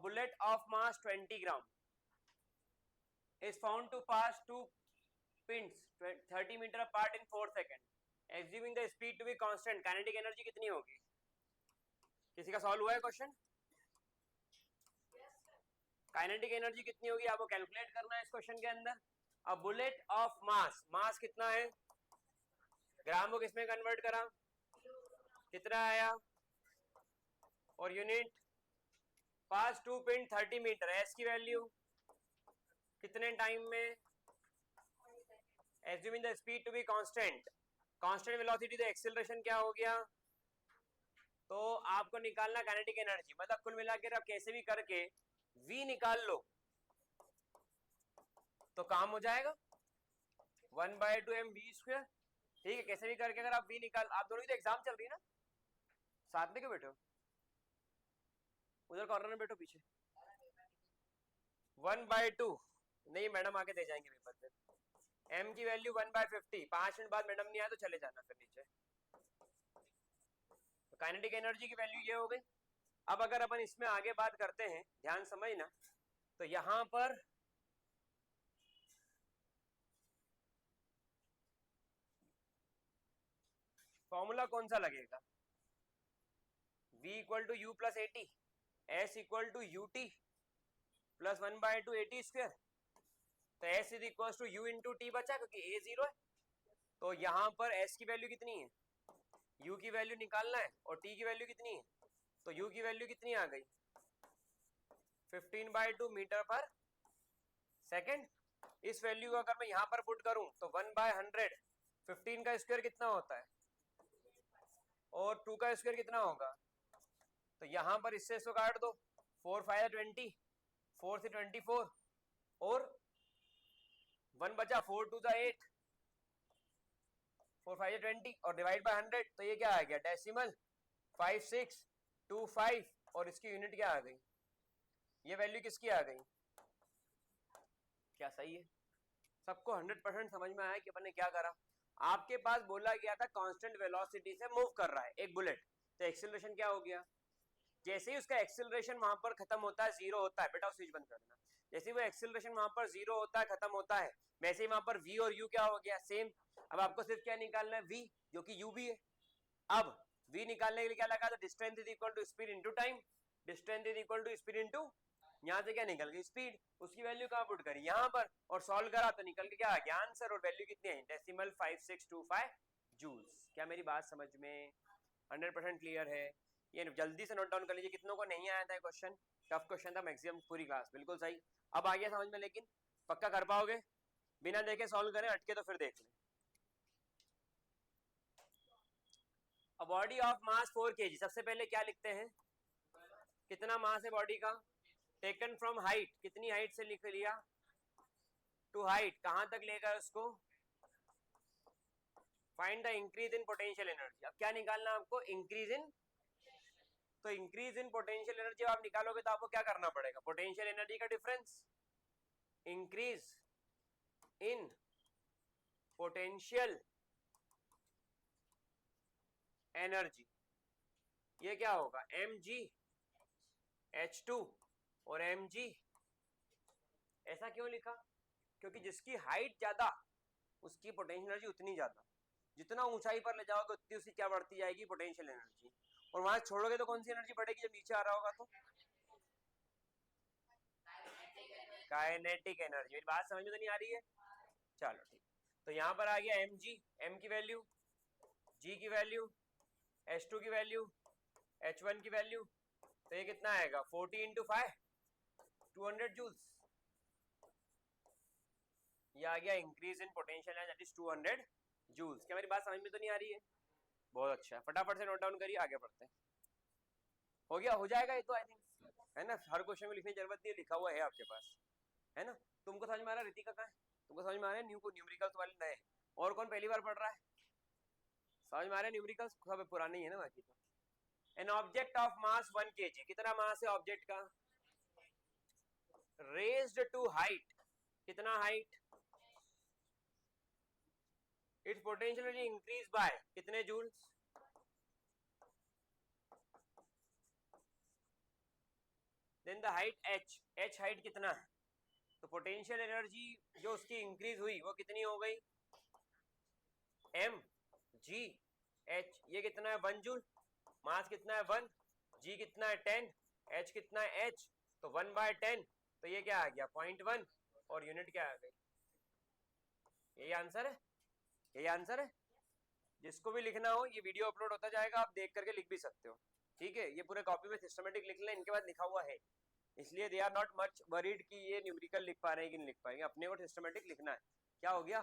bullet of mass 20 gram is found to pass two pins 30 meter apart in 4 seconds. Assuming the speed to be constant, kinetic energy कितनी होगी? किसी का solve हुआ है question? Kinetic energy कितनी होगी आपको कैलकुलेट करना है इस क्वेश्चन के अंदर. अ बुलेट ऑफ मास, मास कितना है? ग्राम को किसमें कन्वर्ट करा? कितना आया? और यूनिट पास 2 पिन 30 मीटर. एस की वैल्यू कितने टाइम में? Assuming the speed to be constant. Constant velocity तो एक्सेलरेशन क्या हो गया? तो आपको निकालना काइनेटिक एनर्जी. मतलब कुल मिलाकर आप कैसे भी करके v निकाल लो तो काम हो जाएगा. 1/2 mv². ठीक है, कैसे भी करके अगर आप v निकाल, आप दोनों की तो एग्जाम चल रही है ना, साथ में क्यों बैठे हो? उधर कॉर्नर में बैठो पीछे. 1/2 नहीं, मैडम आके दे जाएंगे पेपर पे. m की वैल्यू 1/50. 5 मिनट बाद मैडम नहीं आया तो चले जाना फिर नीचे. तो काइनेटिक एनर्जी की वैल्यू ये हो गई. अब अगर अपन इसमें आगे बात करते हैं, ध्यान समझना, तो यहां पर फॉर्मूला कौन सा लगेगा? v equal to U plus AT, S equal to U T plus 1/2 AT square. तो s is equal to U into T बचा क्योंकि a 0 है. तो यहां पर s की वैल्यू कितनी है? u की वैल्यू निकालना है. और t की वैल्यू कितनी है? तो u की वैल्यू कितनी आ गई? 15/2 मीटर पर सेकेंड. इस वैल्यू को अगर मैं यहां पर पुट करूं तो 1/100. 15 का स्क्वायर कितना होता है? और 2 का स्क्वायर कितना होगा? तो यहां पर इससे इसको काट दो. 4 5 20, 4 से 24 और 1 बचा. 4 2 8, 4 5 20 और डिवाइड बाय 100. तो ये क्या आ गया? डेसिमल 5625. और इसकी यूनिट क्या आ गई? ये वैल्यू किसकी आ गई? क्या सही है? सबको 100% समझ में आया कि अपन ने क्या करा? आपके पास बोला गया था कांस्टेंट वेलोसिटी से मूव कर रहा है एक बुलेट. तो एक्सेलरेशन क्या हो गया? जैसे ही उसका एक्सेलरेशन वहां पर खत्म होता है, जीरो होता है, बेटा स्विच बंद कर देना. जैसे ही वो एक्सेलरेशन वहां पर जीरो होता है, खत्म होता है, वैसे ही वहां पर v और u क्या हो गया? सेम. अब आपको सिर्फ क्या निकालना है? v, जो कि u भी है. अब v निकालने के लिए क्या लगा? Distance is equal to speed into time. Distance is equal to speed into, यहां से क्या निकल गई? स्पीड. उसकी वैल्यू कहां पुट करी? यहां पर. और सॉल्व करा तो निकल के क्या आ गया? आंसर. और वैल्यू कितनी है? Decimal 5625 joules. क्या मेरी बात समझ में 100% क्लियर है? ये जल्दी से नोट डाउन कर लीजिए. कितनों को नहीं आया था क्वेश्चन? टफ क्वेश्चन था मैक्सिमम पूरी क्लास. बिल्कुल सही. अब आ गया समझ में, लेकिन पक्का कर पाओगे? बिना देखे सॉल्व करें, अटके तो फिर देख लें. A body of mass 4 kg. सबसे पहले क्या लिखते हैं? कितना मास है बॉडी का? Taken from height. कितनी हाइट से लिख लिया? To height. कहां तक लेगा उसको? Find the increase in potential energy. अब क्या निकालना है आपको? Increase in. तो इंक्रीज इन पोटेंशियल एनर्जी आप निकालोगे तो आपको क्या करना पड़ेगा? पोटेंशियल एनर्जी का difference. Increase in potential energy, ये क्या होगा? mgh2 और mg. ऐसा क्यों लिखा? क्योंकि जिसकी हाइट ज्यादा उसकी पोटेंशियल एनर्जी उतनी ज्यादा. जितना ऊंचाई पर ले जाओगे उतनी उसकी क्या बढ़ती जाएगी? Potential energy. और वहां छोड़ोगे तो कौन सी एनर्जी बढ़ेगी जब नीचे आ रहा होगा? तो काइनेटिक एनर्जी. मेरी बात समझ में तो नहीं आ रही है? चलो ठीक. तो यहां पर आ गया mg, m की वैल्यू, g की वैल्यू, h2 की वैल्यू, h1 की वैल्यू. तो ये कितना आएगा? 40 इंटू 5, 200 जूल्स. ये आ गया increase in potential energy, that is 200 joules. क्या मेरी बात समझ में तो नहीं आ रही है? बहुत अच्छा. फटाफट से नोट डाउन करिए, आगे बढ़ते हैं. हो गया? हो जाएगा ये तो आई थिंक, है ना? हर क्वेश्चन में लिखने की जरूरत नहीं है, लिखा हुआ है आपके पास, है ना? तुमको समझ में आ रहा है? रीतिका कहाँ है? तुमको समझ में आ रहा है? न्यूमेरिकल्स वाले नए. और कौन पहली बार पढ़ रहा है? समझ में आ रहा है? न्यूमेरिकल्स सब पुरानी है ना बाकी तो. An object of mass 1 kg. कितना मास है ऑब्जेक्ट का? Raised to height. कितना height? It's potential energy increase by कितने joules? Then the height h, h height कितना है, तो पोटेंशियल एनर्जी जो उसकी इंक्रीज हुई वो कितनी हो गई, m g h, ये कितना है 1 जूल, मास कितना है 1, g कितना है 10, h कितना है h, तो 1/10, तो ये क्या आ गया 0.1 और यूनिट क्या आ गई, यही आंसर है, यही आंसर है। जिसको भी लिखना हो ये वीडियो अपलोड होता जाएगा, आप देख करके लिख भी सकते हो, ठीक है। ये पूरे कॉपी में सिस्टमेटिक लिख लें, इनके बाद लिखा हुआ है, इसलिए they are not much worried कि ये न्यूमेरिकल लिख पा रहे हैं कि नहीं लिख पाएंगे, अपने को सिस्टमेटिक लिखना है। क्या हो गया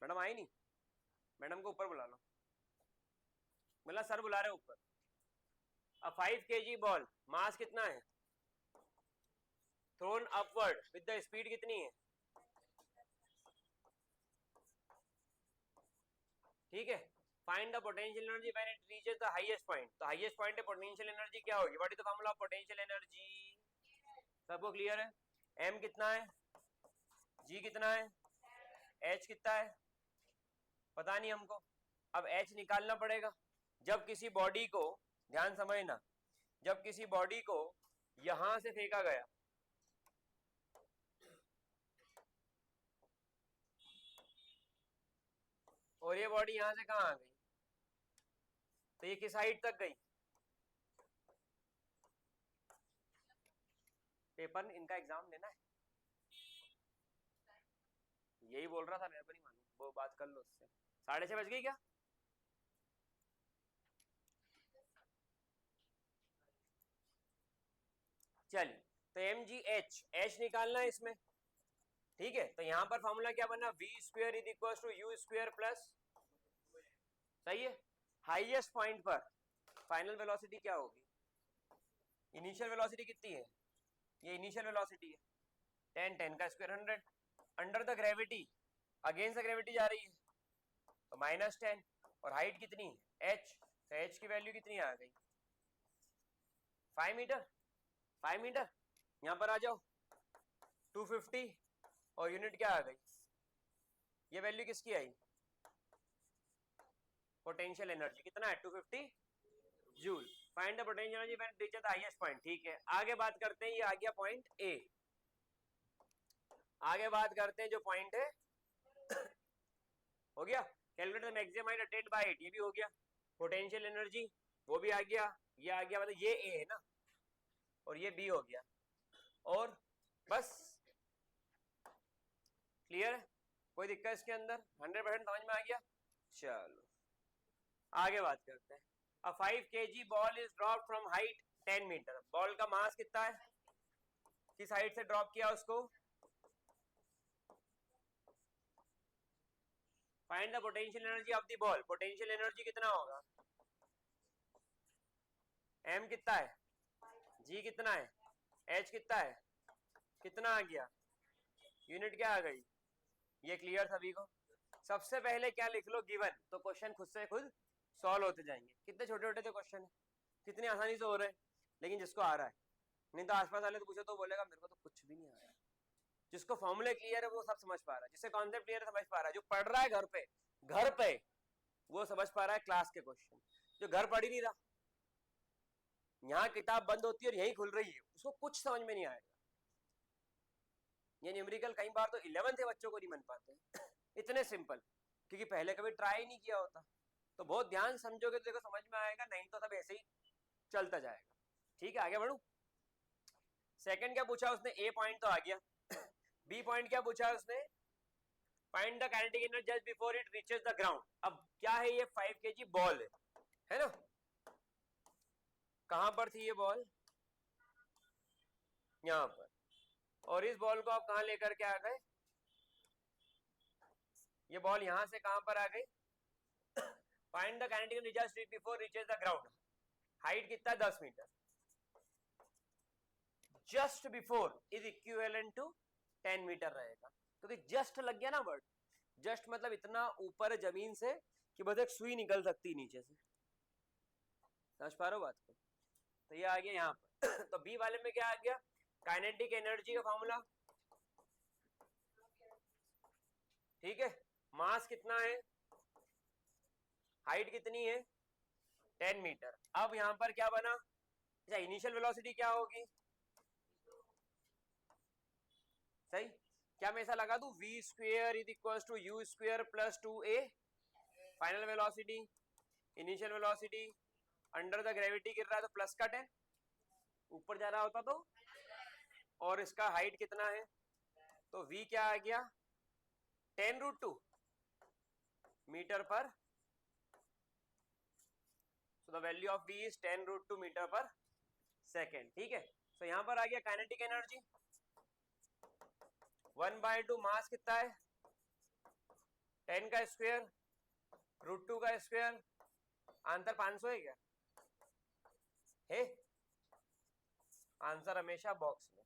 मैडम, आई नहीं, मैडम को ऊपर बुला लो, मतलब सर बुला रहे ऊपर। अब 5 kg बॉल, मास कितना है, throne upward with the speed कितनी है, ठीक है। Find the potential energy when it reaches the highest point, तो हाईएस्ट पॉइंट पे पोटेंशियल एनर्जी क्या होगी, what is the formula of potential energy, सबको क्लियर है। m कितना है, g कितना है, h कितना है, पता नहीं हमको, अब h निकालना पड़ेगा। जब किसी बॉडी को, ध्यान समझना, जब किसी बॉडी को यहां से फेंका गया, और ये बॉडी यहां से कहां आ गई, तो ये किस हाइट तक गई, पेपर इनका एग्जाम लेना है, यही बोल रहा था, मेरे को नहीं मालूम, वो बात कर लो उससे। 6:30 बज गई क्या, चलिए, तो एम जी एच निकालना है इसमें, ठीक है। तो यहां पर फॉर्मूला क्या बना, v square is equal to U square plus, सही है। हाईएस्ट पॉइंट पर फाइनल वेलोसिटी क्या होगी, इनिशियल वेलोसिटी कितनी है, ये इनिशियल वेलोसिटी है 10, 10 का square 100, under the gravity, against the gravity जा रही है, तो -10, और हाइट कितनी है h, तो h की वैल्यू कितनी आ गई 5 मीटर, 5 मीटर, यहां पर आ जाओ 250, और यूनिट क्या आ गई, ये वैल्यू किसकी आई, पोटेंशियल एनर्जी कितना है 250 joule. Find the potential energy when it reaches the highest point, ठीक है। आगे बात करते हैं, ये आ गया पॉइंट ए, आगे बात करते हैं जो पॉइंट है हो गया, calculate the maximum height attend bye it, ये भी हो गया, पोटेंशियल एनर्जी वो भी आ गया, ये आ गया, मतलब ये ए है ना, और ये बी हो गया, और बस क्लियर है, कोई दिक्कत इसके अंदर, 100% समझ में आ गया। चलो आगे बात करते हैं। A 5 kg ball is drop from height 10 metre, ball का मास कितना है, किस हाइट से ड्रॉप किया उसको, find the potential energy of the ball, potential energy कितना होगा, m कितना है, g कितना है, h कितना है, कितना आ गया, यूनिट क्या आ गई, ये क्लियर सभी को। सबसे पहले क्या लिख लो, गिवन, तो क्वेश्चन खुद से खुद सॉल्व होते जाएंगे, कितने छोटे छोटे तो क्वेश्चन है, कितनी आसानी से हो रहे हैं, लेकिन जिसको आ रहा है, नहीं तो आसपास वाले तो पूछो तो बोलेगा मेरे को तो कुछ भी नहीं आ रहा है। जिसको फॉर्मूले क्लियर है वो सब समझ पा रहा है, जिससे कॉन्सेप्ट क्लियर है समझ पा रहा है, जो पढ़ रहा है घर पे वो समझ पा रहा है क्लास के क्वेश्चन, जो घर पढ़ ही नहीं रहा, यहाँ किताब बंद होती है और यही खुल रही है, उसको कुछ समझ में नहीं आएगा। ये न्यूमेरिकल कई बार तो 11th के बच्चों को नहीं बन पाते इतने सिंपल, क्योंकि पहले कभी ट्राई नहीं किया होता। तो बहुत ध्यान समझोगे तो देखो समझ में आएगा, नहीं तो सब ऐसे ही चलता जाएगा, ठीक है। आगे बढ़ू, सेकंड क्या पूछा उसने, ए पॉइंट तो आ गया, बी पॉइंट क्या पूछा उसने, find the kinetic energy just before it reaches the ground. अब क्या है, ये 5 kg बॉल है ना, कहां पर थी ये बॉल, यहां पर, और इस बॉल को आप कहां लेकर के आ गए, ये बॉल यहां से कहां पर आ गई, find the kinetic energy just before reaches the ground, height कितना 10 metre, just before is equivalent to 10 metre रहेगा, क्योंकि तो जस्ट लग गया ना वर्ड, जस्ट मतलब इतना ऊपर जमीन से कि बस एक सुई निकल सकती नीचे से, समझ पा रहे हो बात को। तो ये आ गया यहाँ पर तो बी वाले में क्या आ गया, काइनेटिक एनर्जी का फॉर्मूला, ठीक है, मास कितना है, हाइट कितनी है 10 मीटर। अब यहाँ पर क्या बना, अच्छा इनिशियल वेलोसिटी क्या होगी, सही, क्या मैं ऐसा लगा दूं v square is equal to u square plus 2a, final velocity, initial velocity, under the gravity गिर रहा है तो प्लस का 10, ऊपर जा रहा होता तो, और इसका हाइट कितना है, तो v क्या आ गया 10√2 मीटर पर, so the value of v is 10√2 metre पर सेकेंड, ठीक है। तो यहाँ पर आ गया काइनेटिक एनर्जी 1/2 मास कितना है 10 का स्क्वायर √2 का स्क्वायर, आंसर 500 है क्या है, आंसर हमेशा बॉक्स में।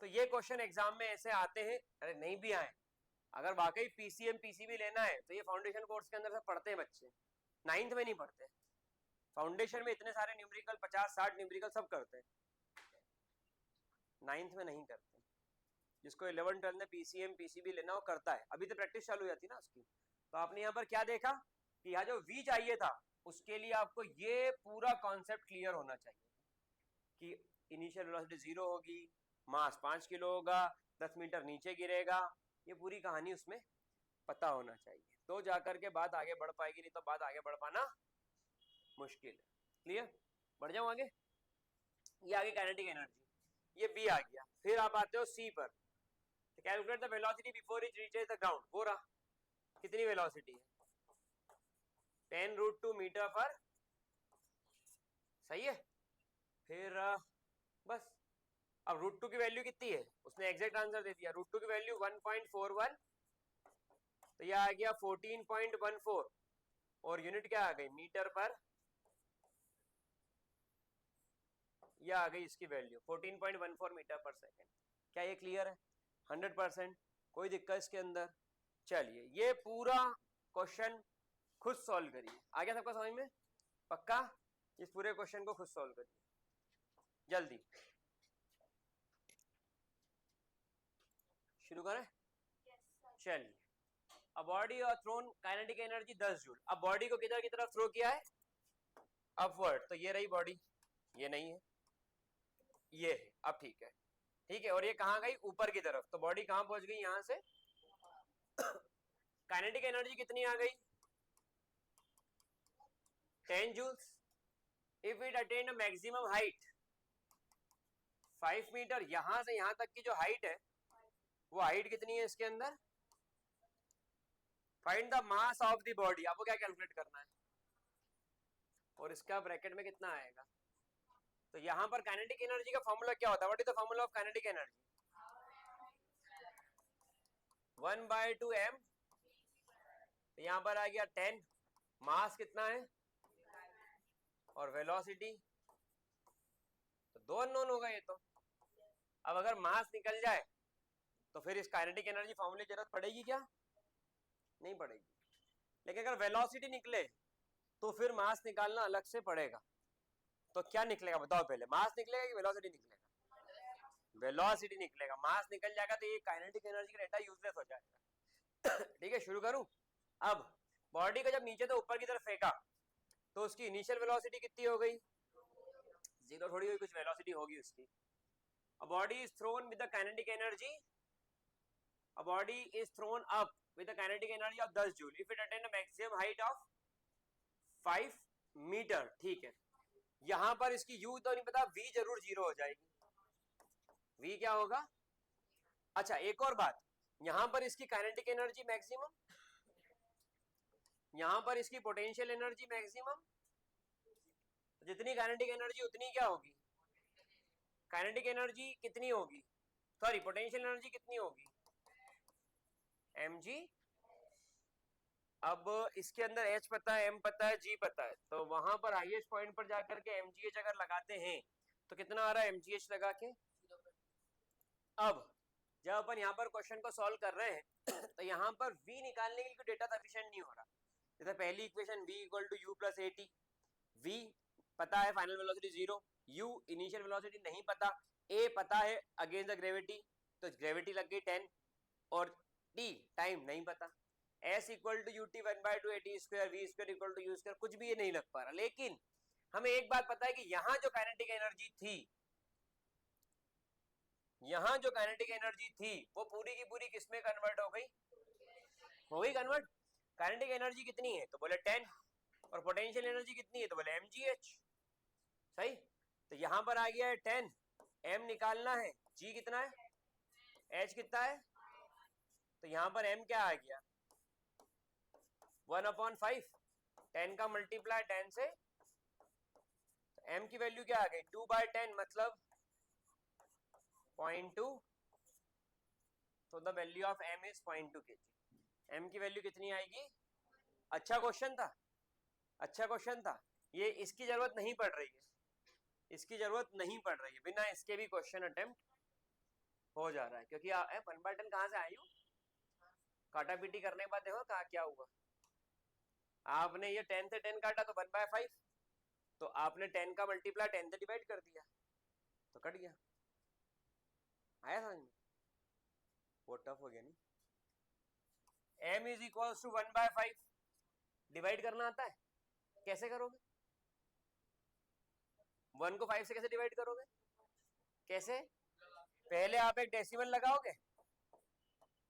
तो ये क्वेश्चन एग्जाम में ऐसे आते हैं, अरे नहीं भी आए, अगर वाकई पीसीएम पीसीबी लेना है तो ये फाउंडेशन कोर्स के अंदर से पढ़ते हैं बच्चे, 9th में नहीं पढ़ते, फाउंडेशन में इतने सारे न्यूमेरिकल 50-60 न्यूमेरिकल सब करते हैं, 9th में नहीं करते। जिसको 11-12 में पीसीएम पीसीबी लेना हो करता है, अभी तो प्रैक्टिस चालू हो जाती है ना उसकी। तो आपने यहाँ पर क्या देखा कि यहाँ जो v चाहिए था उसके लिए आपको ये पूरा कॉन्सेप्ट क्लियर होना चाहिए कि इनिशियल वेलोसिटी 0 होगी, मास 5 किलो होगा, 10 मीटर नीचे गिरेगा, ये पूरी कहानी उसमें पता होना चाहिए, तो जाकर के बात आगे बढ़ पाएगी, नहीं तो बात आगे बढ़ पाना मुश्किल है। क्लियर, बढ़ जाऊं आगे, ये आगे काइनेटिक एनर्जी, ये बी आ गया। फिर आप आते हो सी पर, calculate the velocity before it reaches the ground, हो रहा कितनी वेलोसिटी है 10√2 मीटर पर, सही है। फिर बस अब √2 की वैल्यू कितनी है, उसने एग्जैक्ट आंसर दे दिया, √2 की वैल्यू 1.41, तो यह आ गया 14.14, और यूनिट क्या आ गई मीटर पर, यह आ गई इसकी वैल्यू 14.14 मीटर पर सेकेंड। क्या ये क्लियर है 100%, कोई दिक्कत इसके अंदर। चलिए ये पूरा क्वेश्चन खुद सॉल्व करिए, आ गया सबका समझ में, पक्का, इस पूरे क्वेश्चन को खुद सॉल्व करिए जल्दी, शुरू करें। चलिए, अब बॉडी और थ्रोन काइनेटिक एनर्जी 10 जूल। अब बॉडी को किधर की तरफ थ्रो किया है, अपवर्ड, तो ये रही बॉडी, ये नहीं है, ये है, अब ठीक है, ठीक है, और ये कहाँ गई ऊपर की तरफ, तो बॉडी कहाँ पहुंच गई यहां से, काइनेटिक एनर्जी कितनी आ गई 10 joules. If it attain a maximum height 5 metre, यहां से यहां तक की जो हाइट है वो हाइट कितनी है इसके अंदर, find the mass of the body, आपको क्या कैलकुलेट करना है, और इसका ब्रैकेट में कितना आएगा। तो यहां पर काइनेटिक एनर्जी का फॉर्मूला क्या होता है, what is the formula of kinetic energy, 1/2 m, यहां पर आ गया 10, मास कितना है और वेलोसिटी, तो दो अननोन होगा ये तो। अब अगर मास निकल जाए तो फिर इस काइनेटिक एनर्जी फॉर्मूले की जरूरत पड़ेगी क्या, नहीं पड़ेगी, लेकिन अगर वेलोसिटी निकले तो फिर मास निकालना अलग से पड़ेगा। तो क्या निकलेगा बताओ पहले, मास निकलेगा कि वेलोसिटी निकलेगा, वेलोसिटी निकलेगा, मास निकल जाएगा तो ये काइनेटिक एनर्जी का डेटा यूजलेस हो जाएगा। ठीक है, शुरू करूं। अब बॉडी को जब नीचे से ऊपर की तरफ फेंका तो उसकी इनिशियल वेलोसिटी कितनी हो गई, जीरो थोड़ी हुई, कुछ वेलोसिटी होगी उसकी। A body is thrown with the kinetic energy, a body is thrown up with a kinetic energy of 10 joule if it attain a maximum height of 5 metre, ठीक है। यहां पर इसकी u तो नहीं पता, v जरूर जीरो हो जाएगी, v क्या होगा, अच्छा एक और बात, यहां पर इसकी काइनेटिक एनर्जी मैक्सिमम, यहां पर इसकी पोटेंशियल एनर्जी मैक्सिमम, जितनी काइनेटिक एनर्जी उतनी क्या होगी, काइनेटिक एनर्जी कितनी होगी, सॉरी पोटेंशियल एनर्जी कितनी होगी mg। अब इसके अंदर h पता है, m पता है, g पता है, तो वहां पर हाईएस्ट पॉइंट पर जाकर के mgh अगर लगाते हैं तो कितना आ रहा है mgh लगा के। अब जब अपन यहाँ पर क्वेश्चन को सॉल्व कर रहे हैं तो यहाँ पर v निकालने के लिए डेटा सफिशिएंट नहीं हो रहा, जैसे पहली equation v equal to u plus at, v पता है final velocity 0, u initial velocity नहीं पता, a पता है अगेंस्ट द ग्रेविटी, तो ग्रेविटी लग गई 10, और t टाइम नहीं पता, S equal to UT 1/2 AT square V square equal to U square, कुछ भी ये नहीं लग पा रहा। लेकिन हमें एक बात पता है कि यहाँ जो काइनेटिक एनर्जी थी, यहाँ जो काइनेटिक एनर्जी थी वो पूरी की पूरी किस में कन्वर्ट हो गई कन्वर्ट। काइनेटिक एनर्जी कितनी है तो बोले 10, और पोटेंशियल एनर्जी कितनी है तो बोले mgh। सही, तो यहाँ पर आ गया है 10, m निकालना है, g कितना है, h कितना है, तो यहाँ पर m क्या आ गया 1/5, 10 का मल्टीप्लाई 10 से, तो m की वैल्यू क्या आ गई 2/10 मतलब 0.2, तो the value of m is 0.2 kg। m की वैल्यू कितनी आएगी। अच्छा क्वेश्चन था, अच्छा क्वेश्चन था ये, इसकी जरूरत नहीं पड़ रही है, इसकी जरूरत नहीं पड़ रही है, बिना इसके भी क्वेश्चन अटेम्प्ट हो जा रहा है, क्योंकि 1/10 कहाँ से आई हूँ, काटा पीटी करने के बाद देखो कहाँ क्या हुआ। आपने ये 10 से 10 काटा तो 1/5, तो आपने 10 का मल्टीप्लाई 10 से डिवाइड कर दिया तो कट गया। आया समझ में, वो टफ हो गया नहीं। m is equal to 1/5, divide करना आता है, कैसे करोगे, 1 को 5 से कैसे डिवाइड करोगे, कैसे, पहले आप एक डेसिमल लगाओगे,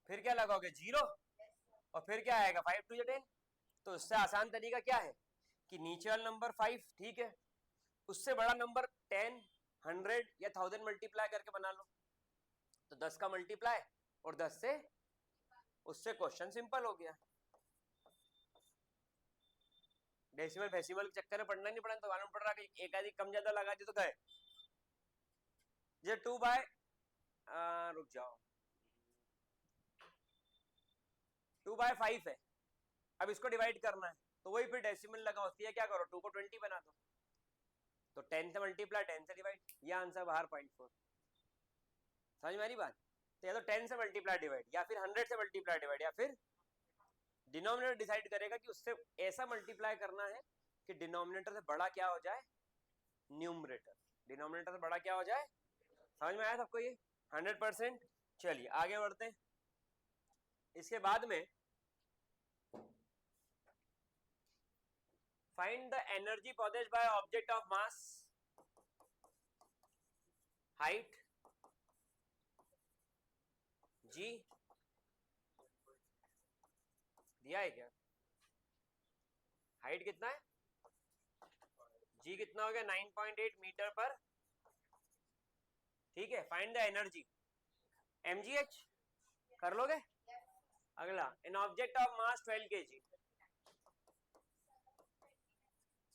फिर क्या लगाओगे 0, और फिर क्या आएगा 5 2 10। तो इससे आसान तरीका क्या है कि नीचे वाला नंबर 5 ठीक है, उससे बड़ा नंबर 10 100 या 1000 मल्टीप्लाई करके बना लो, तो 10 का मल्टीप्लाई और 10 से, उससे क्वेश्चन सिंपल हो गया। डेसिमल फेसिमल के चक्कर में पढ़ना नहीं पड़ा तो मालूम पड़ रहा कि एक आदि कम ज्यादा लगा दी तो गए। ये 2/, रुक जाओ, 2/5 है, अब इसको डिवाइड करना है तो वही फिर डेसिमल लगा होती है, क्या करो 2 को 20 बना दो, तो 10 से मल्टीप्लाई 10 से डिवाइड, ये आंसर बाहर 0.4। समझ में आ रही बात, तो या तो 10 से मल्टीप्लाई डिवाइड, या फिर 100 से मल्टीप्लाई डिवाइड, या फिर डिनोमिनेटर डिसाइड करेगा कि उससे ऐसा मल्टीप्लाई करना है कि डिनोमिनेटर से बड़ा क्या हो जाए न्यूमरेटर, डिनोमिनेटर से बड़ा क्या हो जाए। समझ में आया सबको ये 100%। चलिए आगे बढ़ते हैं। इसके बाद में find the energy possessed by object of mass, height g दिया है क्या, हाइट कितना है, जी कितना हो गया 9.8 मीटर पर, ठीक है। फाइंड द एनर्जी mgh कर लोगे। अगला N object of mass 12 kg,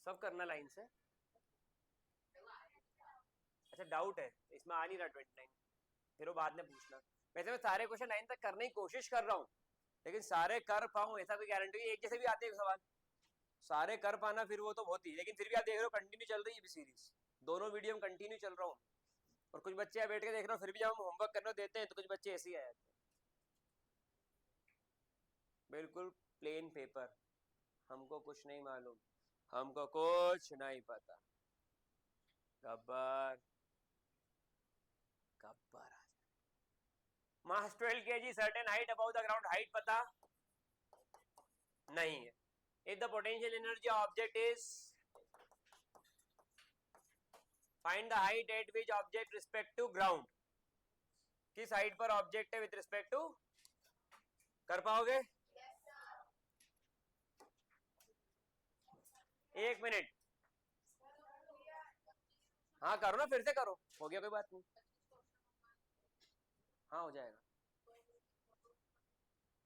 सब करना लाइन से। अच्छा डाउट है इसमें आ नहीं रहा 29, फिर वो बाद में पूछना। वैसे मैं सारे क्वेश्चन लाइन तक करने की कोशिश कर रहा हूँ, लेकिन सारे कर पाऊँ ऐसा कोई गारंटी नहीं, एक जैसे भी आते हैं सवाल सारे कर पाना फिर वो तो बहुत ही, लेकिन फिर भी आप देख रहे हो कंटिन्यू चल रही है सीरीज, दोनों वीडियो में कंटिन्यू चल रहा हूँ, और कुछ बच्चे बैठ के देख रहे हो फिर भी जब हम होमवर्क करने देते हैं तो कुछ बच्चे ऐसे ही आ जाते हैं, बिल्कुल प्लेन पेपर, हमको कुछ नहीं मालूम, हमको कुछ नहीं पता, Gabbar Gabbar. Mass 12 kg, certain height above the ground, height पता नहीं है। If the potential energy object is, find the height at which object respect to ground, किस हाइट पर ऑब्जेक्ट है विद रिस्पेक्ट टू, कर पाओगे, एक मिनट, हाँ करो ना फिर से करो, हो गया कोई बात नहीं, हाँ हो जाएगा।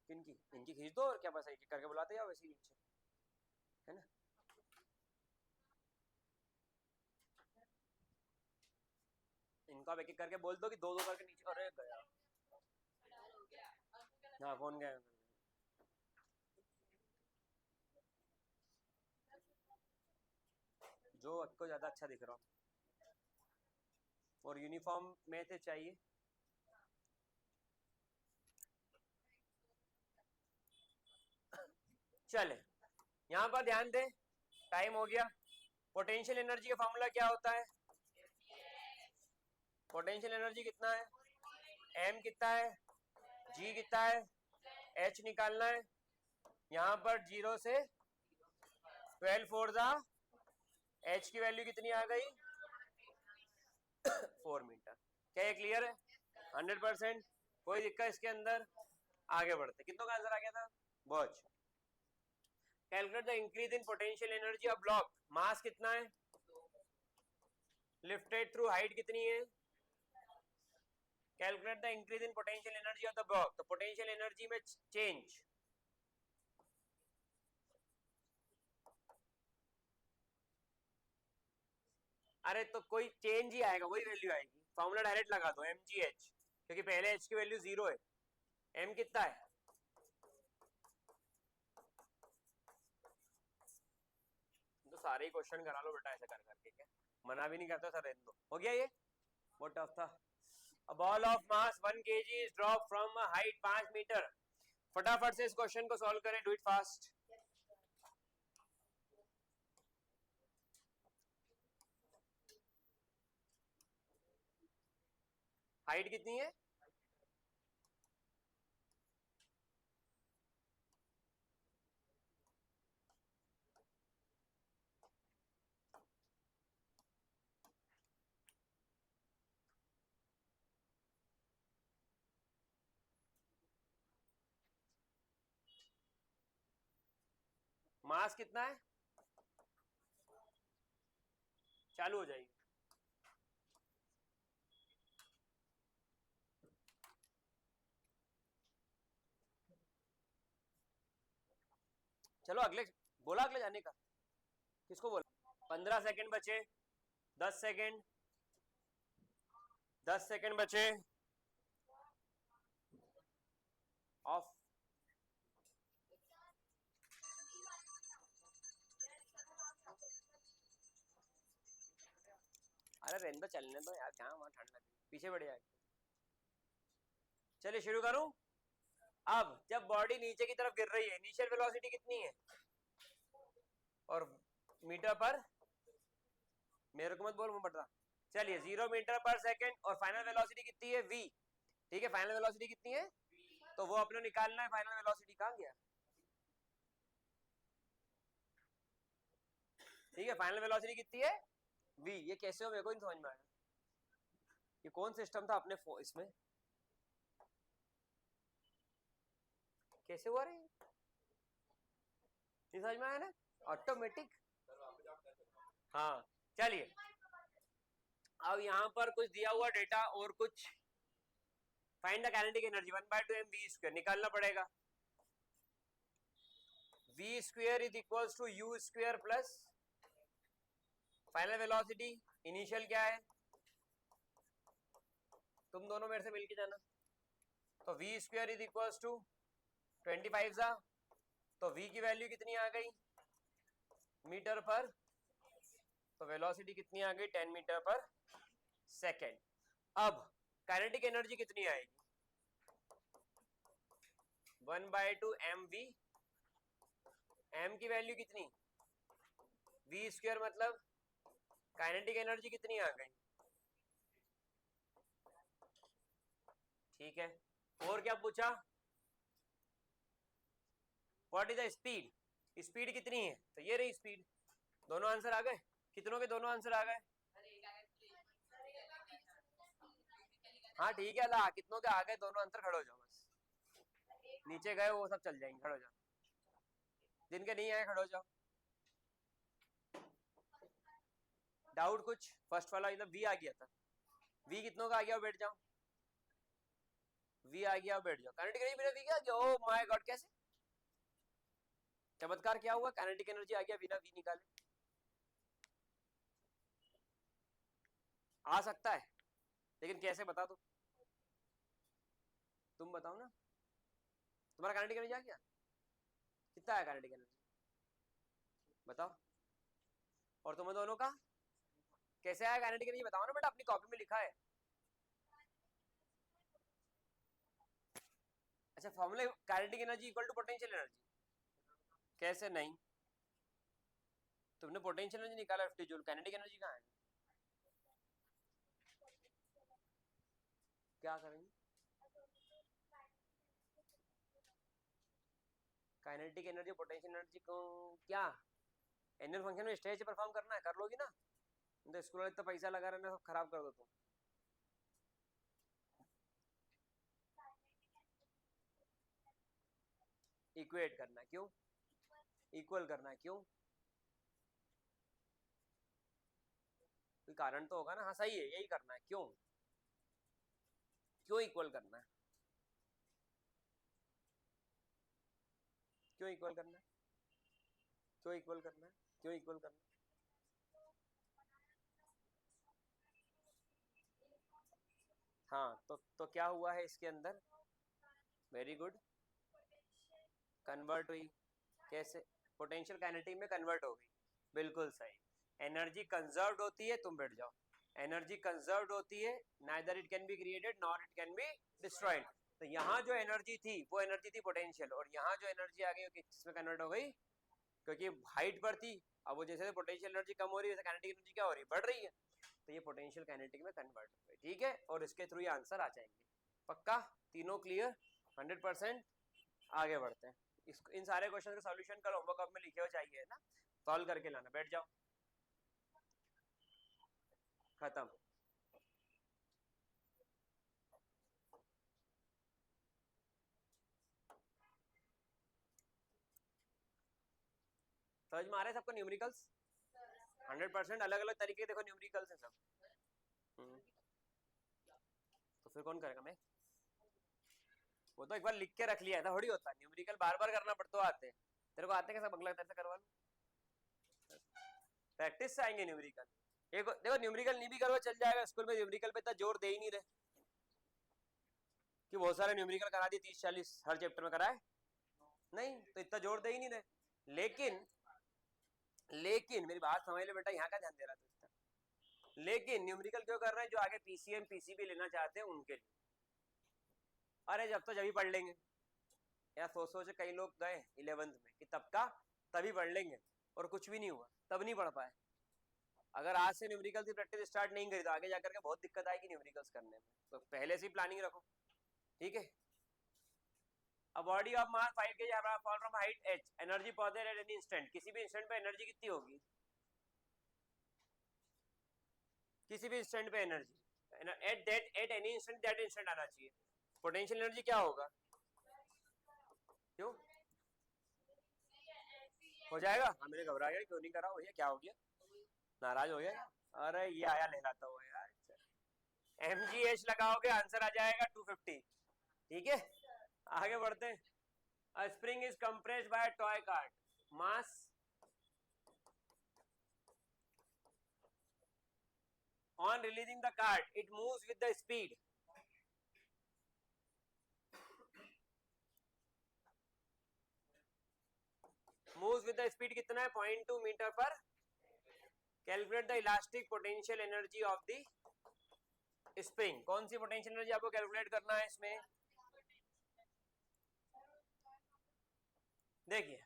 किनकी, इनकी खींच दो और क्या बस एक करके बुलाते जाओ वैसे ही नीचे, है ना। इनका एक एक करके बोल दो कि दो दो करके नीचे, अरे गया, हाँ फोन गया, जो आपको ज्यादा अच्छा दिख रहा हो और यूनिफॉर्म में से चाहिए। चले यहाँ पर ध्यान दें, टाइम हो गया। पोटेंशियल एनर्जी का फॉर्मूला क्या होता है, पोटेंशियल एनर्जी कितना है, m कितना है, g कितना है, h निकालना है, यहाँ पर 0 से 12 फोर जा एच की वैल्यू कितनी आ गई 4 मीटर। क्या ये क्लियर है? 100%। कोई दिक्कत इसके अंदर? आगे बढ़ते। कितनों का आंसर आ गया था? बहुत अच्छा। Calculate the increase in potential energy of block. Mass कितना है? लिफ्टेड थ्रू हाइट कितनी है? Calculate the increase in potential energy of the block. तो पोटेंशियल एनर्जी में चेंज, अरे तो कोई चेंज ही आएगा, वही वैल्यू आएगी। फॉर्मूला डायरेक्ट लगा दो mgh, क्योंकि पहले h की वैल्यू 0 है। m कितना है? तो सारे ही क्वेश्चन करा लो बेटा ऐसे कर करके, क्या मना भी नहीं करता सर, रहने दो। हो गया ये? बहुत टफ था। A ball of mass 1 kg is dropped from a height 5 metre. फटाफट से इस क्वेश्चन को सॉल्व करें, डू इट फास्ट। हाइट कितनी है? मास कितना है? चालू हो जाएगी। चलो अगले, बोला अगले जाने का, किसको बोला? 15 सेकंड बचे, 10 सेकंड, 10 सेकंड बचे। ऑफ। अरे रहने दो, चलने दो यार, क्या वहां ठंड लगी, पीछे बढ़ जाएगी। चलिए शुरू करूं। अब जब बॉडी नीचे की तरफ गिर रही है, इनिशियल वेलोसिटी कितनी है? और मीटर पर, मेरे को मत बोल, मैं बता। चलिए 0 मीटर पर सेकंड, और फाइनल वेलोसिटी कितनी है? v। ठीक है, फाइनल वेलोसिटी कितनी है? तो वो अपने निकालना है। फाइनल वेलोसिटी कहाँ गया? ठीक है, फाइनल वेलोसिटी कितनी है? v। ये कैसे हो, मेरे को नहीं समझ में आया। ये कौन सिस्टम था अपने इसमें, कैसे हुआ रे? नहीं समझ में आया ना? ऑटोमेटिक। हाँ चलिए, अब यहाँ पर कुछ दिया हुआ डेटा और कुछ। Find the kinetic energy 1/2 mv² निकालना पड़ेगा। v² is equals to u² plus final velocity. Initial क्या है? तुम दोनों मेरे से मिलके जाना। तो v² इज इक्वल्स टू 25 जा, तो v की वैल्यू कितनी आ गई मीटर पर? तो वेलोसिटी कितनी आ गई? 10 मीटर पर सेकेंड। अब काइनेटिक एनर्जी कितनी आएगी? 1/2 mv। m की वैल्यू कितनी? v² मतलब काइनेटिक एनर्जी कितनी आ गई? ठीक है, और क्या पूछा? What is the speed? Speed कितनी है? तो ये रही स्पीड। दोनों आंसर आ गए? कितनों के दोनों आंसर आ गए? हाँ ठीक है, ला कितनों के आ गए दोनों आंसर, खड़े हो जाओ बस। नीचे गए वो सब चल जाएंगे, खड़े हो जाओ। जिनके नहीं आए खड़े हो जाओ। डाउट कुछ? फर्स्ट वाला मतलब वी आ गया था, वी कितनों का आ गया? बैठ जाओ। वी आ गया, बैठ जाओ। काइनेटिक एनर्जी मेरा वी आ गया। ओह माय गॉड, कैसे? चमत्कार क्या हुआ? काइनेटिक एनर्जी आ गया बिना वी निकाले। आ सकता है, लेकिन कैसे बता दो, तुम बताओ ना। तुम्हारा काइनेटिक एनर्जी आ गया? कितना है काइनेटिक एनर्जी बताओ? और तुम्हें दोनों का कैसे आया काइनेटिक एनर्जी बताओ ना बेटा, अपनी कॉपी में लिखा है। अच्छा, formula kinetic energy equal to potential energy, कैसे नहीं? तुमने पोटेंशियल एनर्जी निकाला 50 जूल, काइनेटिक एनर्जी कहाँ है? क्या करेंगे? काइनेटिक एनर्जी पोटेंशियल एनर्जी को क्या एनुअल फंक्शन में स्टेज परफॉर्म करना है, कर लोगी ना? तो स्कूल वाले इतना पैसा लगा रहे ना, सब खराब कर दो तुम। इक्वेट करना, क्यों? इक्वल करना, क्यों? कोई कारण तो होगा ना? हाँ सही है, यही करना है। क्यों क्यों इक्वल करना है? क्यों इक्वल करना है? क्यों इक्वल करना है? क्यों इक्वल करना है? हाँ तो क्या हुआ है इसके अंदर? वेरी गुड, कन्वर्ट हुई। कैसे? पोटेंशियल काइनेटिक में कन्वर्ट हो गई, बिल्कुल सही। एनर्जी कंजर्व्ड होती है, तुम बैठ जाओ। एनर्जी कंजर्व्ड होती है, neither it can be created nor it can be destroyed. तो यहाँ जो एनर्जी थी वो एनर्जी थी पोटेंशियल, और यहाँ जो एनर्जी आ गई वो किसमें कन्वर्ट हो गई? क्योंकि हाइट पर थी, अब वो जैसे पोटेंशियल एनर्जी कम हो रही है वैसे काइनेटिक एनर्जी क्या हो रही है? बढ़ रही है। तो ये पोटेंशियल काइनेटिक में कन्वर्ट हो गई, ठीक है। और इसके थ्रू ये आंसर आ जाएंगे। पक्का? तीनों क्लियर? 100%। आगे बढ़ते हैं। इन सारे क्वेश्चन का सॉल्यूशन कल होमवर्क में लिखे हुए चाहिए ना, सॉल्व करके लाना। बैठ जाओ, खत्म। समझ में आ रहा है सबको न्यूमेरिकल्स? 100%। अलग अलग तरीके देखो न्यूमेरिकल्स है सब। तो फिर कौन करेगा? मैं? वो तो एक बार लिख के रख लिया था, थोड़ी होता न्यूमेरिकल बार बार करना पड़ता। तो आते तेरे को आते कैसा बगला तेरे से करवा लूं? प्रैक्टिस से आएंगे न्यूमेरिकल। देखो न्यूमेरिकल नहीं भी करो चल जाएगा, स्कूल में न्यूमेरिकल पे इतना जोर दे ही नहीं रहे कि बहुत सारे न्यूमेरिकल करा दिए 30-40 हर चैप्टर में कराए, नहीं तो इतना जोर दे ही नहीं रहे। लेकिन मेरी बात समझ ले बेटा, यहाँ का ध्यान दे रहा था। लेकिन न्यूमेरिकल क्यों कर रहे हैं? जो आगे पीसीएम पीसीबी लेना चाहते हैं उनके लिए। अरे जब तो जब पढ़ लेंगे यार, सोच कई लोग गए 11th में कि तब का तभी पढ़ लेंगे, और कुछ भी नहीं हुआ, तब नहीं पढ़ पाए। अगर आज से न्यूमेरिकल की प्रैक्टिस स्टार्ट नहीं करी तो आगे जाकर के बहुत दिक्कत आएगी न्यूमेरिकल्स करने में, तो पहले से ही प्लानिंग रखो, ठीक है। A body of mass 5 kg fall from height h, energy पहुंचे at any instant, किसी भी इंस्टेंट पे एनर्जी कितनी होगी? किसी भी इंस्टेंट पे energy at any instant, that instant आना चाहिए। पोटेंशियल एनर्जी क्या होगा? क्यों हो जाएगा? हाँ मेरे घबरा गया, क्यों नहीं करा भैया, क्या हो गया? नाराज हो गया? अरे ये आया लहराता हुआ यार। mgh लगाओगे आंसर आ जाएगा 250, ठीक है। आगे बढ़ते हैं। A spring is compressed by a toy cart. Mass on releasing the cart, it moves with the speed. Moves with the speed कितना है? 0.2 मीटर पर। Calculate the elastic potential energy of the spring. कौन सी potential energy आपको calculate करना है इसमें? देखिए,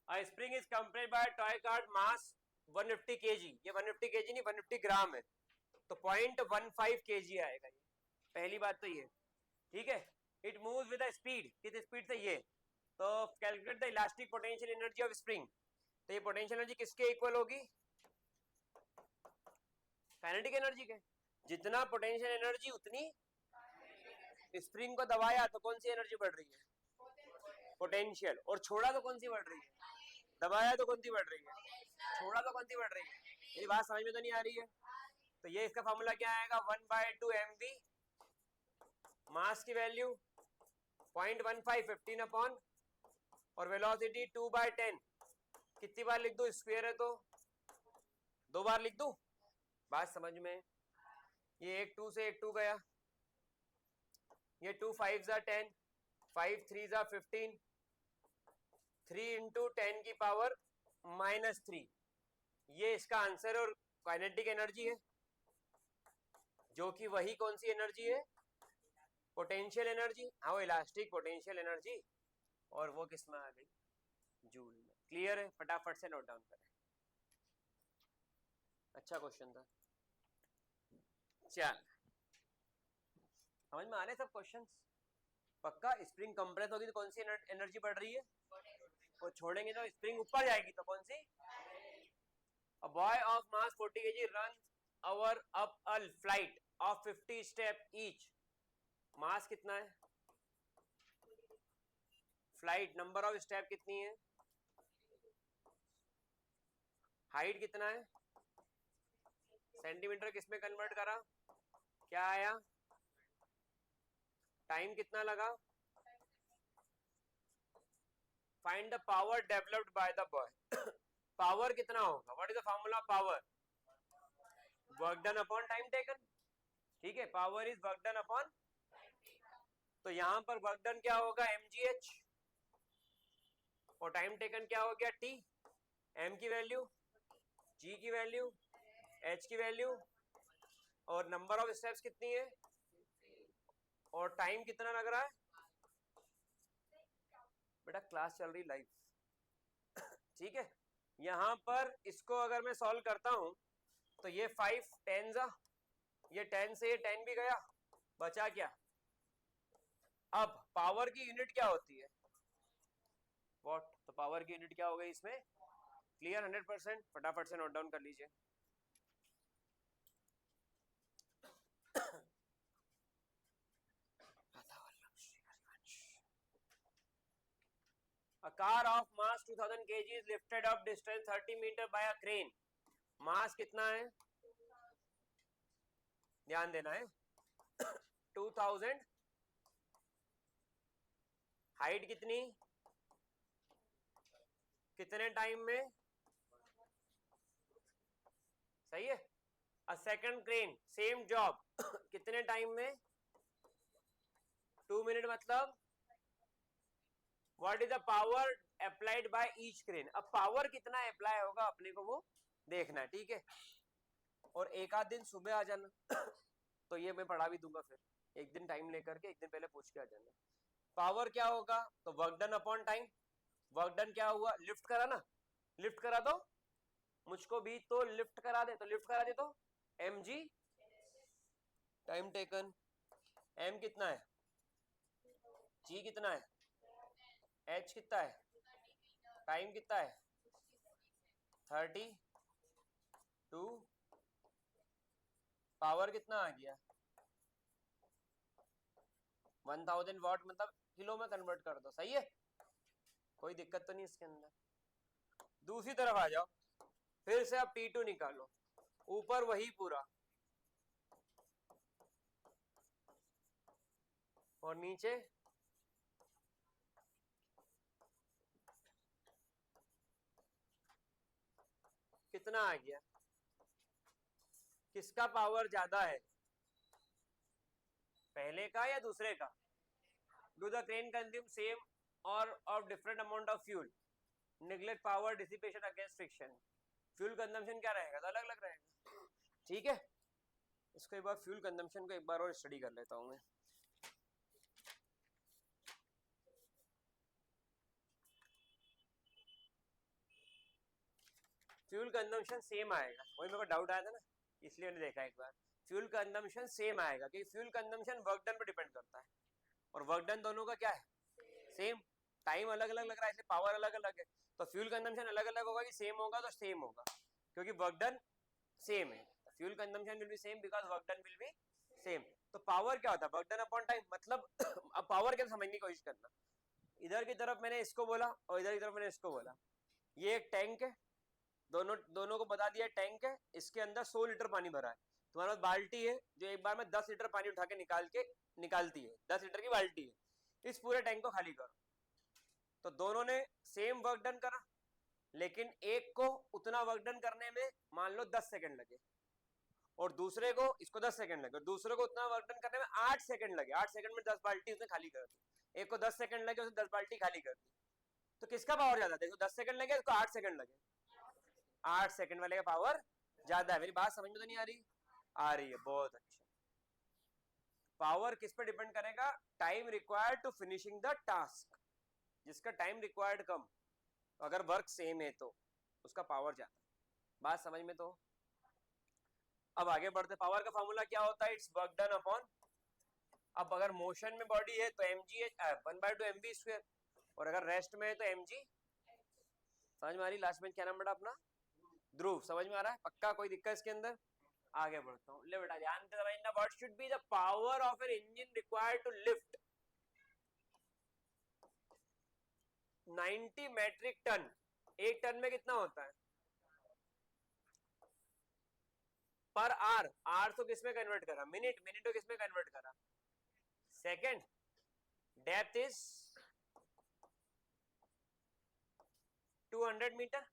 a spring is compressed by a toy cart, mass 150 kg। ये 150 kg नहीं 150 ग्राम है, तो 0.15 kg आएगा ये। पहली बात तो ये, ठीक है। इट मूव्स विद स्पीड, किस स्पीड से? ये। तो calculate the elastic potential energy of spring. तो ये पोटेंशियल एनर्जी किसके इक्वल होगी? काइनेटिक एनर्जी के। जितना पोटेंशियल एनर्जी उतनी स्प्रिंग को दबाया तो कौन सी एनर्जी बढ़ रही है? पोटेंशियल। और छोड़ा तो कौन सी बढ़ रही है? दबाया तो कौन सी बढ़ रही है? छोड़ा तो कौन सी बढ़ रही है? मेरी बात समझ में तो नहीं आ रही है? तो ये इसका फॉर्मूला क्या आएगा? 1/2 mv, मास की वैल्यू 0.15 15 अपॉन, और वेलोसिटी 2/10। कितनी बार लिख दो? स्क्वायर है तो 2 बार लिख दो। बात समझ में? ये एक 2 से एक 2 गया, ये 2 5 जा 10, 5 3 जा 15, 3 इंटू 10 की पावर -3। ये इसका आंसर और काइनेटिक एनर्जी है, जो कि वही कौन सी एनर्जी है? Potential energy. हाँ वो इलास्टिक पोटेंशियल एनर्जी, और वो किस में आ गई? जूल में। क्लियर है? फटाफट से नोट डाउन करें। अच्छा क्वेश्चन था। चल समझ में आ रहे सब क्वेश्चंस? पक्का? स्प्रिंग कंप्रेस होगी तो कौन सी एनर्जी बढ़ रही है? वो छोड़ेंगे तो स्प्रिंग ऊपर जाएगी, तो कौन सी? A boy of mass 40 kg runs up a flight of 50 step each. मास कितना है? फ्लाइट नंबर ऑफ स्टेप कितनी है? हाइट कितना है? सेंटीमीटर किस में कन्वर्ट करा? क्या आया? टाइम कितना लगा? Find the power developed by the boy. Power कितना होगा? What is the formula of power? Work done upon time taken. ठीक है, power is work done upon. तो यहां पर वर्क डन क्या होगा? mgh. और टाइम टेकन क्या हो गया? t. m की वैल्यू, g की वैल्यू, h की वैल्यू, और नंबर ऑफ स्टेप्स कितनी है, और टाइम कितना लग रहा है? बेटा क्लास चल रही लाइव. ठीक है, यहां पर इसको अगर मैं सॉल्व करता हूं तो ये 5 10 जा, ये 10 से ये 10 भी गया, बचा क्या? अब पावर की यूनिट क्या होती है? वॉट. तो पावर की यूनिट क्या हो गई इसमें? क्लियर 100%. फटाफट से नोट डाउन कर लीजिए. A car of mass 2000 kg is lifted up distance 30 meter by a crane. मास कितना है? ध्यान देना है. 2000. हाइट कितनी? कितने टाइम में? सही है. A second crane same job कितने टाइम में? 2 मिनट. मतलब what is the power applied by each crane. अब पावर कितना अप्लाई होगा अपने को वो देखना है. ठीक है, और एक आध दिन सुबह आ जाना तो ये मैं पढ़ा भी दूंगा. फिर एक दिन टाइम लेकर के एक दिन पहले पूछ के आ जाना. पावर क्या होगा? तो work done upon time. Work done क्या हुआ? लिफ्ट करा ना, लिफ्ट करा दो. मुझको भी तो लिफ्ट करा दे, तो लिफ्ट करा दे तो mg. Time taken. m कितना है? g कितना है? h कितना है? टाइम कितना है? 32. पावर कितना आ गया? 1000 वॉट. मतलब किलो में कन्वर्ट कर दो. सही है, कोई दिक्कत तो नहीं इसके अंदर. दूसरी तरफ आ जाओ, फिर से आप T2 निकालो. ऊपर वही पूरा और नीचे कितना आ गया? किसका पावर ज्यादा है, पहले का या दूसरे का? Do the crane consume same or of different amount of fuel. Neglect power dissipation against friction. Fuel consumption क्या रहेगा? तो अलग अलग रहेगा. ठीक है, इसको एक बार फ्यूल कंजम्पशन को एक बार और स्टडी कर लेता हूं मैं. फ्यूल कंजम्पशन सेम आएगा, वही मेरे को डाउट आया था ना, इसलिए मैंने देखा एक बार. फ्यूल कंजम्पशन सेम आएगा क्योंकि फ्यूल कंजम्पशन वर्क डन पर डिपेंड करता है, और वर्क डन दोनों का क्या है? सेम. टाइम अलग अलग लग रहा है इसलिए पावर अलग अलग है. तो फ्यूल कंजम्पशन अलग अलग होगा कि सेम होगा? तो सेम होगा क्योंकि वर्क डन सेम है. Fuel consumption will be same because work done will be same. तो पावर क्या होता है? Work done upon time. मतलब अब पावर क्या समझने की कोशिश करना. इधर की तरफ मैंने इसको बोला और इधर की तरफ मैंने इसको बोला. ये एक टैंक है, दोनों दोनों को बता दिया टैंक है, इसके अंदर 100 लीटर पानी भरा है. तुम्हारे पास बाल्टी है जो एक बार में 10 लीटर पानी उठा के निकालती है. 10 लीटर की बाल्टी है. इस पूरे टैंक को खाली करो. तो दोनों ने सेम वर्क डन करा, लेकिन एक को उतना वर्क डन करने में मान लो 10 सेकंड लगे, और दूसरे को, इसको 10 सेकंड लगे, और दूसरे को उतना वर्क डन करने में 8 सेकंड लगे. 8 सेकंड में 10 बाल्टी उसने खाली कर दी. एक को 10 सेकंड लगे, उसने 10 बाल्टी खाली कर दी. तो किसका पावर ज्यादा? देखो 10 सेकंड लगे, इसको 8 सेकंड लगे. 8 सेकंड वाले का पावर ज्यादा है. मेरी बात समझ में तो नहीं आ रही? आ रही है, बहुत अच्छा. पावर किस पे डिपेंड करेगा? Time required to finishing the task. जिसका टाइम रिक्वायर्ड कम, अगर वर्क सेम है तो उसका पावर ज्यादा. बात समझ में तो? अब आगे बढ़ते. पावर का फॉर्मूला क्या होता है? It's work done upon. अब अगर मोशन में बॉडी है तो mg 1/2 mv स्क्वायर, और अगर रेस्ट में है तो mg समझ में आ रही? लास्ट में क्या नाम बेटा अपना? ध्रुव। समझ में आ रहा है? पक्का? कोई दिक्कत इसके अंदर? आगे बढ़ता हूँ। ले बेटा ध्यान से समझना, what should be the power of an engine required to lift 90 metric tonne. एक टन में कितना होता है? पर आर। आर तो किस में कन्वर्ट करा? मिनट। मिनट तो किस में कन्वर्ट करा? सेकंड। Depth is 200 metre.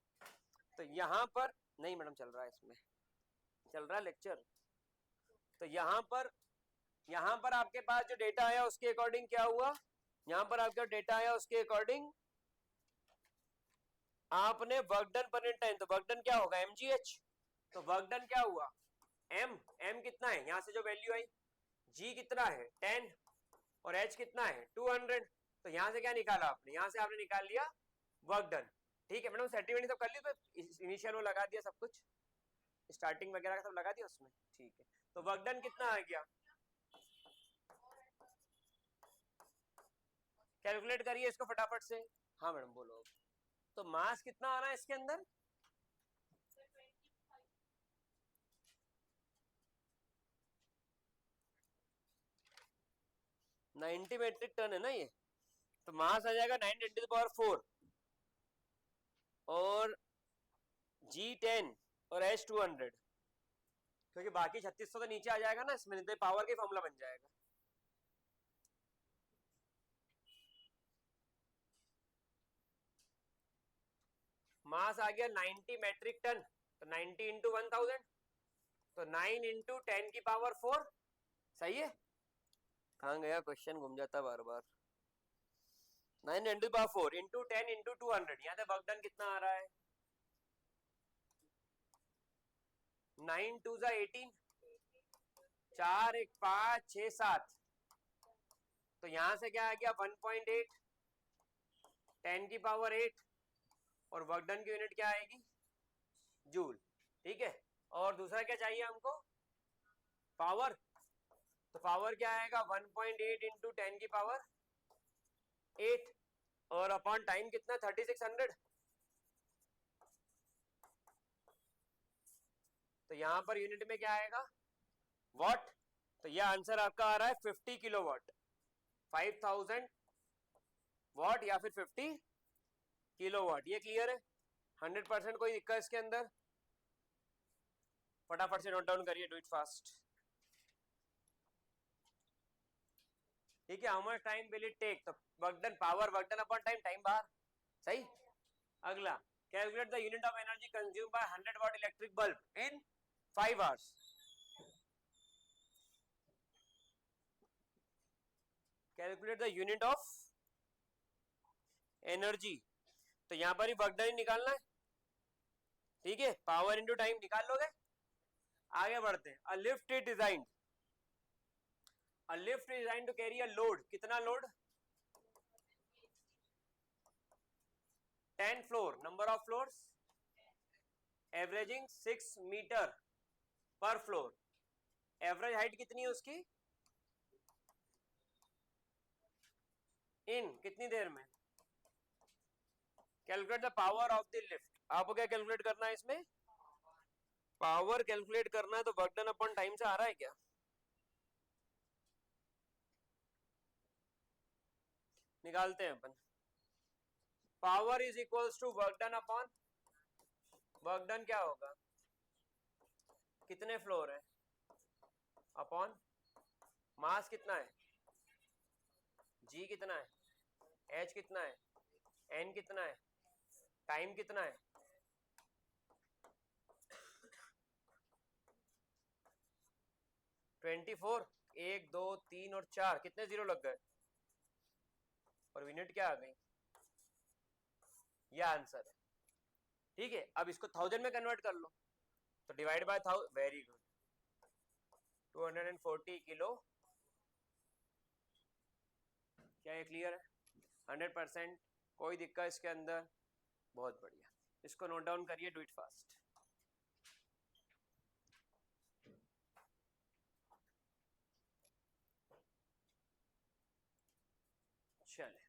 तो यहां पर नहीं मैडम चल रहा है, इसमें चल रहा है लेक्चर। तो यहां पर आपके पास जो डेटा आया उसके अकॉर्डिंग क्या हुआ? यहां पर आपका डेटा आया उसके अकॉर्डिंग आपने work done per unit time, तो वर्क डन क्या होगा? mgh। तो वर्क डन क्या हुआ? m कितना है? यहां से जो वैल्यू आई, g कितना है? 10 और h कितना है? 200। तो यहां से क्या निकाला आपने? यहां से आपने निकाल लिया वर्क डन। ठीक है मैडम, सेटिलमेंट सब कर ली, तो इनिशियल वो लगा दिया, सब कुछ स्टार्टिंग वगैरह का सब लगा दिया उसमें। ठीक है, तो वर्क डन कितना आ गया? कैलकुलेट करिए इसको फटाफट से। हाँ मैडम बोलो। तो मास कितना आ रहा है इसके अंदर? 90 मेट्रिक टन है ना ये। तो मास आ जाएगा 9 × 10⁴ और जी 10 और एच 200, क्योंकि बाकी 3600 तो नीचे आ जाएगा ना इसमें, तो पावर का फॉर्मूला बन जाएगा। मास आ गया 90 मेट्रिक टन, तो 90 × 1000, तो 9 × 10⁴। सही है? कहाँ गया क्वेश्चन, घूम जाता बार बार। 9 × 10⁴ इंटू 10 × 200। यहाँ से वर्क डन कितना आ रहा है? 9 2 18, 4 1 5 6 7। तो यहां से क्या आ गया? 1.8 10⁸ और वर्क डन की यूनिट क्या आएगी? जूल। ठीक है, और दूसरा क्या चाहिए हमको? पावर। तो पावर क्या आएगा? 1.8 × 10⁸ और अपॉन टाइम कितना? 3600। तो यहां पर यूनिट में क्या आएगा? वॉट। तो यह आंसर आपका आ रहा है 50 किलोवाट। 5000 वॉट या फिर 50 किलोवाट। ये क्लियर है? 100%? कोई दिक्कत इसके अंदर? फटाफट से नोट डाउन करिए, डू इट फास्ट। ठीक है, how much time will it take? तो work done, power work done upon time, time बाहर। सही। अगला, calculate the unit of energy consume by 100 watt electric bulb in 5 hours. Calculate the unit of energy. तो यहां पर ही work done निकालना है। ठीक है, पावर इनटू टाइम निकाल लोगे। आगे बढ़ते हैं। A lift is designed, a lift is designed to carry a load. कितना load? 10 floor. Number of floors averaging 6 metre per floor. Average height कितनी है उसकी? इन कितनी देर में? Calculate the power of the lift. आपको क्या कैलकुलेट करना है इसमें? पावर कैलकुलेट करना है। तो वर्क डन अपॉन टाइम से आ रहा है क्या? निकालते हैं अपन। Power is equals to work done upon, work done क्या होगा? कितने फ्लोर है अपॉन मास कितना है, जी कितना है, एच कितना है, एन कितना है, टाइम कितना है? Twenty four. 1 2 3 और 4, कितने जीरो लग गए? और यूनिट क्या आ गई? यह आंसर है। ठीक है, अब इसको 1000 में कन्वर्ट कर लो। तो divide by 1000। Very good. 240 kilo. क्या ये क्लियर है? 100%? कोई दिक्कत इसके अंदर? बहुत बढ़िया। इसको नोट डाउन करिए, डू इट फास्ट। चले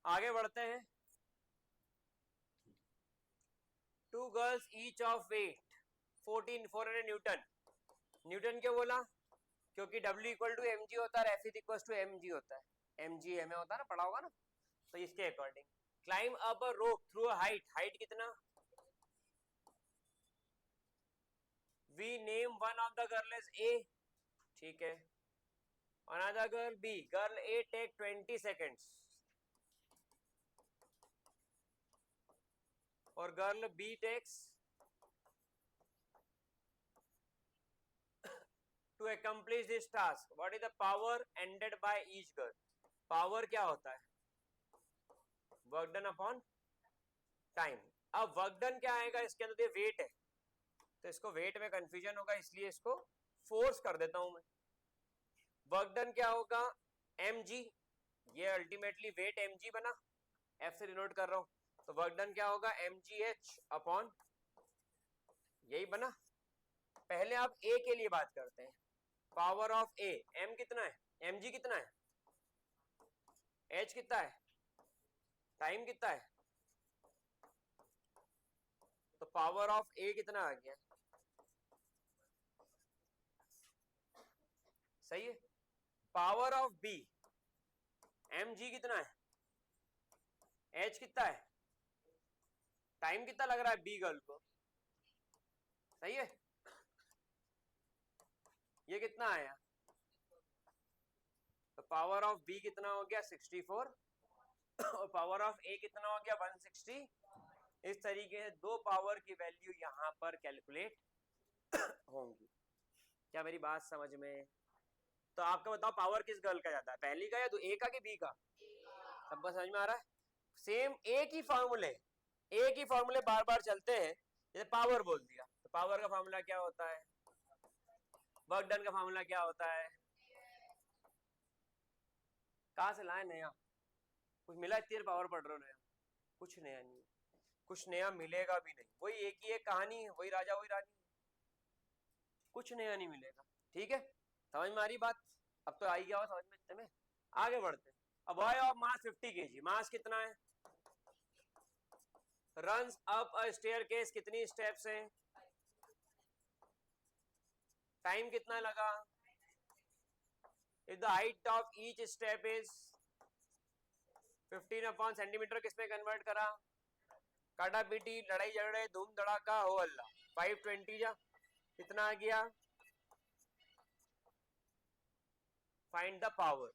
आगे बढ़ते हैं। 2 girls each of weight 400 newton. Newton क्यों बोला? क्योंकि W इक्वल टू mg होता है, F इक्वल टू mg होता है, mg में होता है ना, पढ़ा होगा ना। तो इसके according climb up a rope through a height, height कितना? We name one of the girl as A, ठीक है। Another girl B, girl A take 20 seconds और girl B takes to accomplish this task. What is the power ended by each girl? Power क्या होता है? Work done upon time. अब work done क्या आएगा? इसके अंदर वेट है, तो इसको वेट में कंफ्यूजन होगा, इसलिए इसको फोर्स कर देता हूं मैं। वर्क डन क्या होगा? mg, ये अल्टीमेटली वेट mg बना, F से डिनोट कर रहा हूं, तो वर्क डन क्या होगा? mgh अपॉन, यही बना। पहले आप A के लिए बात करते हैं, पावर ऑफ A, m कितना है, mg कितना है, h कितना है, टाइम कितना है, तो पावर ऑफ A कितना आ गया? सही है। पावर ऑफ B, mg कितना है, h कितना है, टाइम कितना लग रहा है B गर्ल को? सही है। ये कितना आया? तो पावर ऑफ B कितना हो गया? 64 और पावर ऑफ A कितना हो गया? 160। इस तरीके से दो पावर की वैल्यू यहां पर कैलकुलेट होंगी। क्या मेरी बात समझ में? तो आपका बताओ पावर किस गर्ल का जाता है, पहली का या तो A का कि B का? सबको समझ में आ रहा है? सेम एक ही फॉर्मूले बार बार चलते हैं। जैसे पावर बोल दिया, तो पावर का फॉर्मूला क्या होता है? वर्क डन का फॉर्मूला क्या होता है? कहां से लाए नया? कुछ मिला? इतनी देर पावर पढ़ रहे हो नया? कुछ नया नहीं, कुछ नया मिलेगा भी नहीं, वही एक ही एक कहानी है, वही राजा वही रानी, कुछ नया नहीं मिलेगा। ठीक है, समझ में आ रही बात? अब तो आई गया हो समझ में तुम्हें। आगे बढ़ते। अब बॉय ऑफ मास 50 kg, मास कितना है? रन्स अप अ स्टेयरकेस, कितनी स्टेप्स हैं? टाइम कितना लगा? If the height of each step is 15 upon centimetre, किसमें कन्वर्ट करा? काटा पीटी, लड़ाई झगड़े, धूम धड़ाका, हो अल्लाह। 520 जा कितना आ गया? Find the power.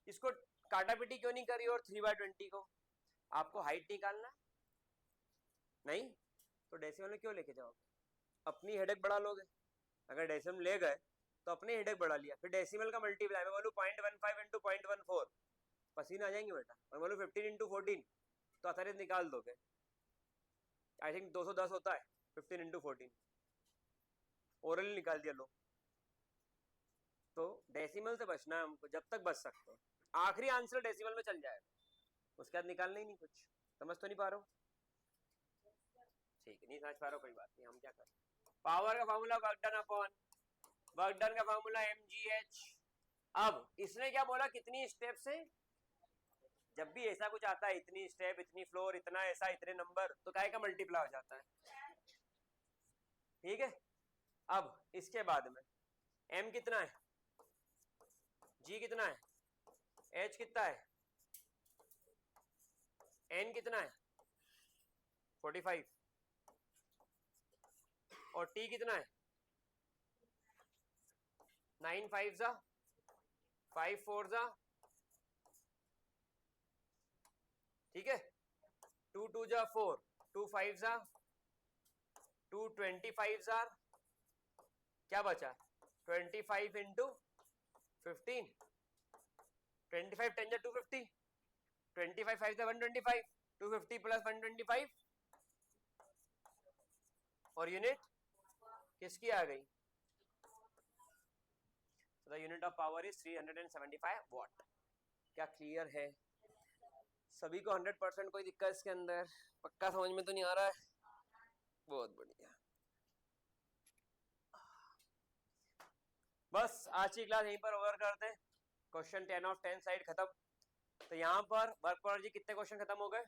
इसको काटा पीटी क्यों नहीं करी और 3/20 को? आपको हाइट निकालना नहीं, तो डेसिमल में क्यों लेके जाओगे? अपनी हेडेक बढ़ा लोगे। अगर डेसिमल ले गए तो अपने हेडेक बढ़ा लिया, फिर डेसिमल का मल्टीप्लाई, मैं बोलूँ 0.15 इंटू 0.14, पसीना आ जाएंगे बेटा। मैं बोलूँ 15 इंटू 14, तो आसानी निकाल दोगे। आई थिंक 210 होता है 15 इंटू 14, ओरल निकाल दिया लो। तो डेसिमल से बचना है हमको जब तक बच सकते हैं। आखिरी आंसर डेसिमल में चल जाएगा, उसके बाद निकालना ही नहीं कुछ। समझ तो नहीं पा रहे हो? ठीक है, नहीं समझ पा रहे हो, कोई बात नहीं, हम क्या करें। पावर का formula work done upon, work done का फॉर्मूला mgh। अब इसने क्या बोला, कितनी स्टेप से? जब भी ऐसा कुछ आता है, इतनी स्टेप, इतनी फ्लोर, इतना ऐसा, इतने नंबर, तो काय का मल्टीप्लाई हो जाता है। ठीक है, अब इसके बाद में m कितना है, g कितना है, h कितना है, n कितना है 45, और t कितना है 9 5 जा 5 4 जा, ठीक है, 2 2 जा 4, 2 5 जा 2 25 जा, क्या बचा 25 इंटू 15, 25 10 जा 250, 25 5 जा 125, 250 प्लस 125, और यूनिट किसकी आ गई? The unit of power is 375 वाट। क्या क्लियर है सभी को? 100%? कोई दिक्कत इसके अंदर? पक्का समझ में तो नहीं आ रहा है? बहुत बढ़िया। बस आज की क्लास यहीं पर ओवर करते हैं। क्वेश्चन 10 ऑफ 10 साइड खत्म। तो यहाँ पर वर्क पर जी कितने क्वेश्चन खत्म हो गए?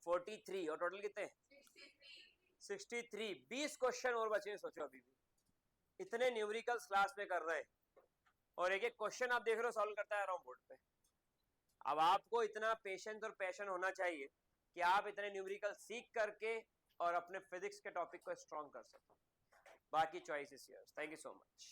43, और टोटल कितने? 63, 20 क्वेश्चन और बचे हैं, सोचो अभी भी इतने न्यूमेरिकल्स क्लास में कर रहे हैं और एक एक क्वेश्चन आप देख रहे हो सॉल्व करता है बोर्ड पे। अब आपको इतना पेशेंस और पैशन होना चाहिए कि आप इतने न्यूमेरिकल सीख करके और अपने फिजिक्स के टॉपिक को स्ट्रॉन्ग कर सको। बाकी choice is yours. Thank you so much.